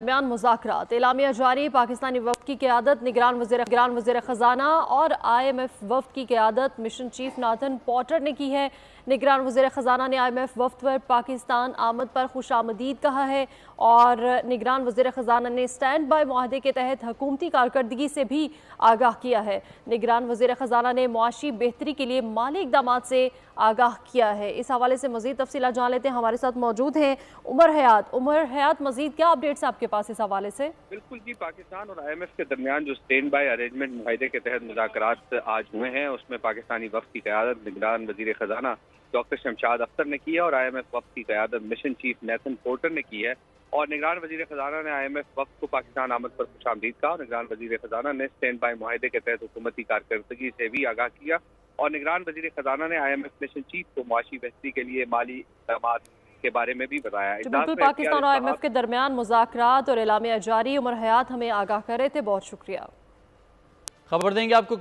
दरमियान मुज़ाकरात एलामिया जारी। पाकिस्तानी वफ़द की क़यादत निगरान वज़ीर ख़ज़ाना और IMF वफ़द की क़यादत मिशन चीफ नाथन पॉटर ने की है। निगरान वज़ीर ख़ज़ाना ने IMF वफ़द पर पाकिस्तान आमद पर खुशामदीद कहा है और निगरान वज़ीर ख़ज़ाना ने स्टैंड बाई मुआहदे के तहत हुकूमती कारकर्दगी से भी आगाह किया है। निगरान वज़ीर ख़ज़ाना ने मुआशी बेहतरी के लिए माली इक़दामात से आगाह किया है। इस हवाले से मज़ीद तफ़सीलात जान लेते हैं। हमारे साथ मौजूद हैं उमर हयात। मज़ीद क्या अपडेट्स आपके पास इस हवाले से? बिल्कुल जी, पाकिस्तान और IMF के दरमियान जो स्टैंड बाई अरेंजमेंट मुआहदे के तहत मुज़ाकरात आज हुए हैं, उसमें पाकिस्तानी वफ़द की क़यादत निगरान वज़ीर ख़ज़ाना डॉक्टर शमशाद अख्तर ने की है और IMF वफ़द की क़यादत मिशन चीफ नाथन पॉटर ने की है। और निगरान वज़ीर ख़ज़ाना ने IMF वफ़द को पाकिस्तान आमद पर खुशामदीद कहा और निगरान वज़ीर ख़ज़ाना ने स्टैंड बाई मुआहदे के तहत हुकूमती कारकर्दगी से भी आगाह किया और निगरान वज़ीर ख़ज़ाना ने IMF मिशन चीफ को मुआशी बेहतरी के लिए माली इक़दामात के बारे में भी बताया। बिल्कुल, पाकिस्तान और IMF के दरमियान मुज़ाकरात और एलामिया जारी। उमर हयात हमें आगाह कर रहे थे, बहुत शुक्रिया। खबर देंगे आपको।